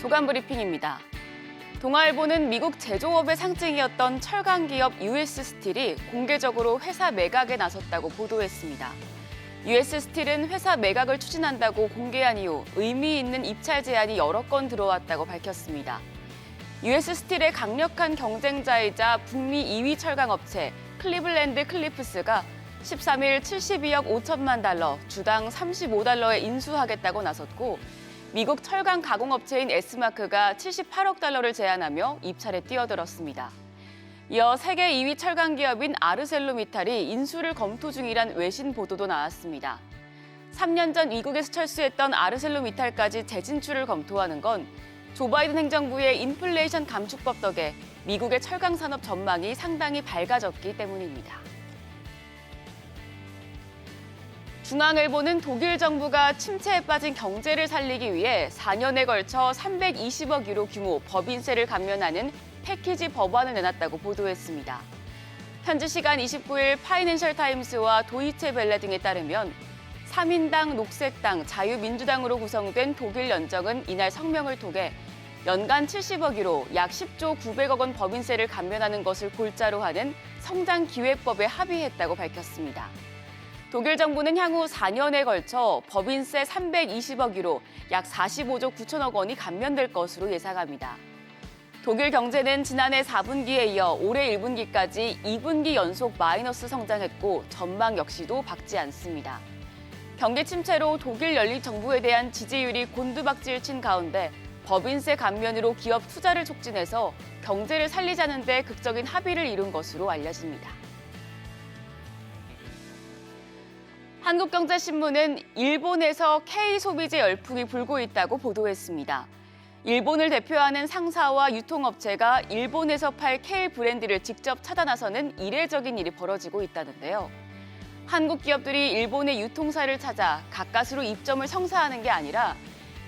조간 브리핑입니다. 동아일보는 미국 제조업의 상징이었던 철강 기업 US 스틸이 공개적으로 회사 매각에 나섰다고 보도했습니다. US 스틸은 회사 매각을 추진한다고 공개한 이후 의미 있는 입찰 제안이 여러 건 들어왔다고 밝혔습니다. US 스틸의 강력한 경쟁자이자 북미 2위 철강 업체 클리블랜드 클리프스가 13일 72억 5천만 달러, 주당 35달러에 인수하겠다고 나섰고, 미국 철강 가공업체인 에스마크가 78억 달러를 제안하며 입찰에 뛰어들었습니다. 이어 세계 2위 철강 기업인 아르셀로미탈이 인수를 검토 중이란 외신 보도도 나왔습니다. 3년 전 미국에서 철수했던 아르셀로미탈까지 재진출을 검토하는 건 조 바이든 행정부의 인플레이션 감축법 덕에 미국의 철강 산업 전망이 상당히 밝아졌기 때문입니다. 중앙일보는 독일 정부가 침체에 빠진 경제를 살리기 위해 4년에 걸쳐 320억 유로 규모 법인세를 감면하는 패키지 법안을 내놨다고 보도했습니다. 현지 시간 29일 파이낸셜 타임스와 도이체 벨레 등에 따르면 3인당, 녹색당, 자유민주당으로 구성된 독일 연정은 이날 성명을 통해 연간 70억 유로, 약 10조 900억 원 법인세를 감면하는 것을 골자로 하는 성장기획법에 합의했다고 밝혔습니다. 독일 정부는 향후 4년에 걸쳐 법인세 320억 유로, 약 45조 9천억 원이 감면될 것으로 예상합니다. 독일 경제는 지난해 4분기에 이어 올해 1분기까지 2분기 연속 마이너스 성장했고 전망 역시도 밝지 않습니다. 경기 침체로 독일 연립 정부에 대한 지지율이 곤두박질 친 가운데 법인세 감면으로 기업 투자를 촉진해서 경제를 살리자는 데 극적인 합의를 이룬 것으로 알려집니다. 한국경제신문은 일본에서 K소비재 열풍이 불고 있다고 보도했습니다. 일본을 대표하는 상사와 유통업체가 일본에서 팔 K 브랜드를 직접 찾아 나서는 이례적인 일이 벌어지고 있다는데요. 한국 기업들이 일본의 유통사를 찾아 가까스로 입점을 성사하는 게 아니라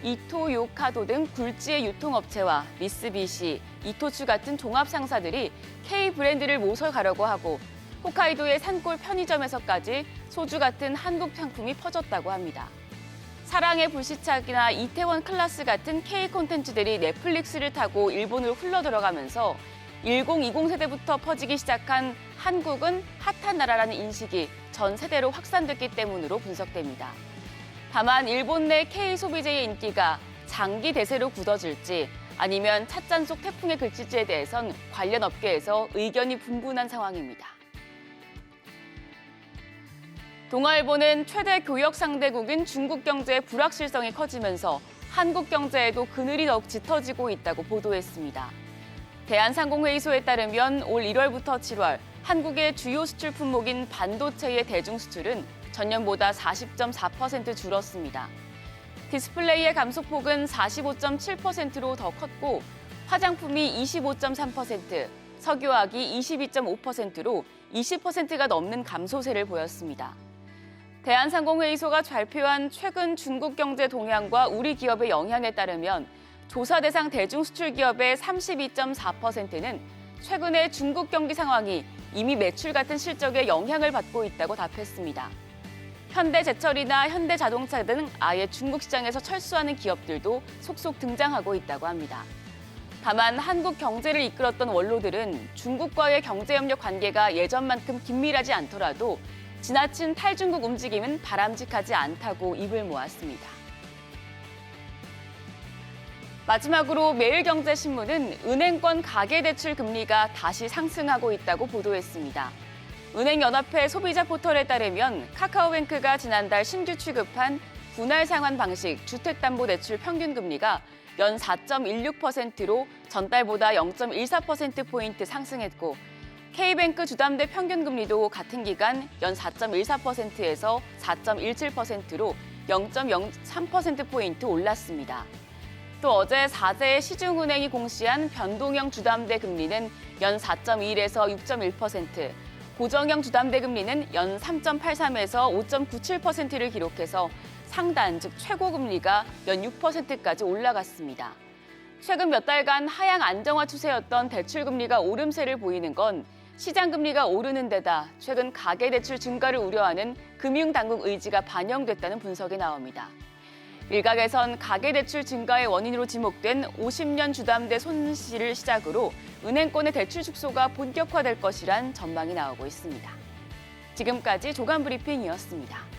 이토요카도 등 굴지의 유통업체와 미쓰비시, 이토츠 같은 종합상사들이 K 브랜드를 모셔가려고 하고 홋카이도의 산골 편의점에서까지 소주 같은 한국 상품이 퍼졌다고 합니다. 사랑의 불시착이나 이태원 클라스 같은 K 콘텐츠들이 넷플릭스를 타고 일본으로 흘러들어가면서 1020 세대부터 퍼지기 시작한 한국은 핫한 나라라는 인식이 전 세대로 확산됐기 때문으로 분석됩니다. 다만 일본 내 K 소비재의 인기가 장기 대세로 굳어질지 아니면 찻잔 속 태풍에 그칠지에 대해선 관련 업계에서 의견이 분분한 상황입니다. 동아일보는 최대 교역 상대국인 중국 경제의 불확실성이 커지면서 한국 경제에도 그늘이 더욱 짙어지고 있다고 보도했습니다. 대한상공회의소에 따르면 올 1월부터 7월 한국의 주요 수출 품목인 반도체의 대중 수출은 전년보다 40.4% 줄었습니다. 디스플레이의 감소폭은 45.7%로 더 컸고 화장품이 25.3%, 석유화학이 22.5%로 20%가 넘는 감소세를 보였습니다. 대한상공회의소가 발표한 최근 중국 경제 동향과 우리 기업의 영향에 따르면 조사 대상 대중수출 기업의 32.4%는 최근의 중국 경기 상황이 이미 매출 같은 실적에 영향을 받고 있다고 답했습니다. 현대제철이나 현대자동차 등 아예 중국 시장에서 철수하는 기업들도 속속 등장하고 있다고 합니다. 다만 한국 경제를 이끌었던 원로들은 중국과의 경제협력 관계가 예전만큼 긴밀하지 않더라도 지나친 탈중국 움직임은 바람직하지 않다고 입을 모았습니다. 마지막으로 매일경제신문은 은행권 가계대출 금리가 다시 상승하고 있다고 보도했습니다. 은행연합회 소비자 포털에 따르면 카카오뱅크가 지난달 신규 취급한 분할 상환 방식 주택담보대출 평균금리가 연 4.16%로 전달보다 0.14%포인트 상승했고 K뱅크 주담대 평균금리도 같은 기간 연 4.14%에서 4.17%로 0.03%포인트 올랐습니다. 또 어제 4대 시중은행이 공시한 변동형 주담대 금리는 연 4.1에서 6.1%, 고정형 주담대 금리는 연 3.83에서 5.97%를 기록해서 상단, 즉 최고금리가 연 6%까지 올라갔습니다. 최근 몇 달간 하향 안정화 추세였던 대출금리가 오름세를 보이는 건 시장금리가 오르는 데다 최근 가계대출 증가를 우려하는 금융당국 의지가 반영됐다는 분석이 나옵니다. 일각에선 가계대출 증가의 원인으로 지목된 50년 주담대 손실을 시작으로 은행권의 대출 축소가 본격화될 것이란 전망이 나오고 있습니다. 지금까지 조간 브리핑이었습니다.